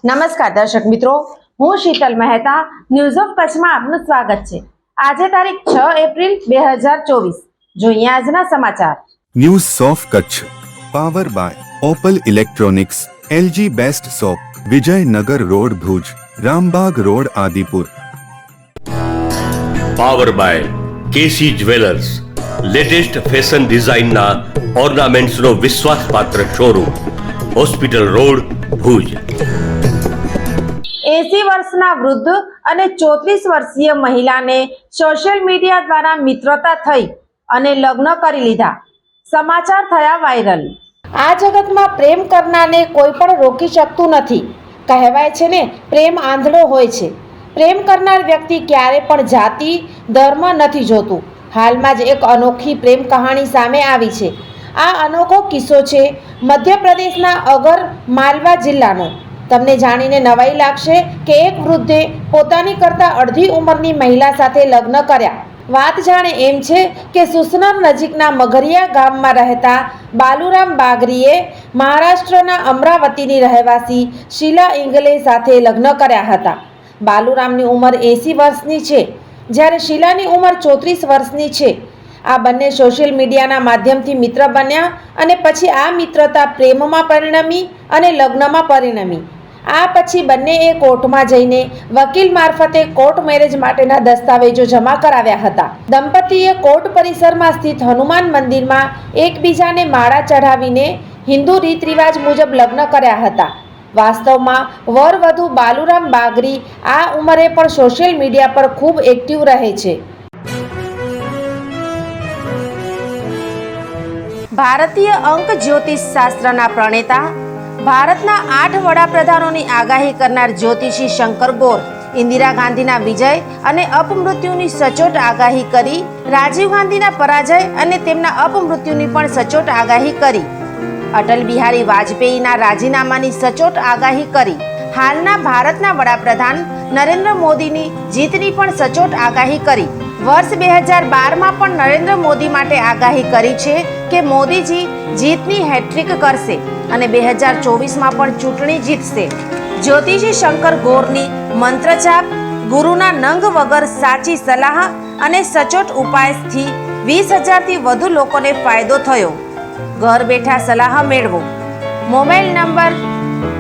નમસ્કાર દર્શક મિત્રો, હું શીતલ મહેતા ન્યૂઝ ઓફ કચ્છમાં આપનું સ્વાગત છે। આજે તારીખ 6 એપ્રિલ 2024। જોઈએ આજના સમાચાર। News of Kutch power by Opal electronics, LG best shop, Vijaynagar road Bhuj, Rambag road Adipur. Power by KC jewellers, latest fashion ડિઝાઇનના ઓર્નામેન્ટ્સનો વિશ્વાસપાત્ર શોરૂમ, હોસ્પિટલ રોડ ભુજ। 80 વર્ષના વૃદ્ધ અને 34 વર્ષીય મહિલાને સોશિયલ મીડિયા દ્વારા મિત્રતા થઈ અને લગ્ન કરી લીધા। સમાચાર થયા વાયરલ। આ જગતમાં પ્રેમ કરનારને કોઈ પણ રોકી શકતું નથી। કહેવાય છે ને, પ્રેમ આંધળો હોય છે। પ્રેમ કરનાર વ્યક્તિ ક્યારે પણ જાતિ ધર્મ નથી જોતું। હાલમાં જ એક અનોખી પ્રેમ કહાણી સામે આવી છે। આ અનોખો કિસ્સો છે મધ્યપ્રદેશના અગર માલવા જિલ્લાનો। તમને જાણીને નવાઈ લાગશે કે એક વૃદ્ધે પોતાની કરતા અડધી ઉંમરની મહિલા સાથે લગ્ન કર્યા। વાત જાણે એમ છે કે સુસનર નજીકના મગરિયા ગામમાં રહેતા બાલુરામ બાગરીએ મહારાષ્ટ્રના અમરાવતીની રહેવાસી શીલા ઇંગલે સાથે લગ્ન કર્યા હતા। બાલુરામની ઉંમર 80 વર્ષની છે, જ્યારે શીલાની ઉંમર 34 વર્ષની છે। આ બંને સોશિયલ મીડિયાના માધ્યમથી મિત્ર બન્યા અને પછી આ મિત્રતા પ્રેમમાં પરિણમી અને લગ્નમાં પરિણમી। આ પછી બંનેએ કોર્ટમાં જઈને વકીલ મારફતે કોર્ટ મેરેજ માટેના દસ્તાવેજો જમા કરાવ્યા હતા। દંપતીએ કોર્ટ પરિસરમાં સ્થિત હનુમાન મંદિરમાં એકબીજાને માળા ચઢાવીને હિન્દુ રીત રિવાજ મુજબ લગ્ન કર્યા હતા। વાસ્તવમાં વર વધુ બાલુરામ બાગરી આ ઉંમરે પણ સોશિયલ મીડિયા પર ખૂબ એક્ટિવ રહે છે। ભારતીય અંક જ્યોતિષ શાસ્ત્રના પ્રણેતા, ભારતના 8 વડાપ્રધાનોની આગાહી કરનાર જ્યોતિષી શંકર ગોર ઇન્દિરા ગાંધીના વિજય અને અપમૃત્યુની સચોટ આગાહી કરી, રાજીવ ગાંધીના પરાજય અને તેમના અપમૃત્યુની પણ સચોટ આગાહી કરી, અટલ બિહારી વાજપેયીના રાજીનામાની સચોટ આગાહી કરી, હાલના ભારતના વડાપ્રધાન નરેન્દ્ર મોદીની જીતની પણ સચોટ આગાહી કરી। વર્ષ 2012માં પણ નરેન્દ્ર મોદી માટે આગાહી કરી છે કે મોદીજી જીતની હેટ્રિક કરશે અને 2024માં પણ ચૂંટણી જીતશે। જ્યોતિષી શંકર ગોરની મંત્રજાપ, ગુરુના નંગ વગર સાચી સલાહ અને સચોટ ઉપાયથી 20,000થી વધુ લોકોને ફાયદો થયો। ઘર બેઠા સલાહ મેળવો। Mobile number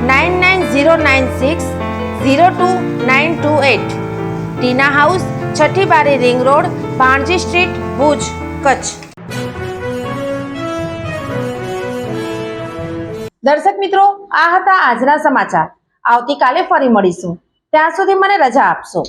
9909602928। ટીના હાઉસ, છઠ્ઠી બારી ring road, Bhanji street, Bhuj, Kutch. દર્શક મિત્રો, આ હતા આજના સમાચાર। આવતીકાલે ફરી મળીશું। ત્યાં સુધી મને રજા આપશો।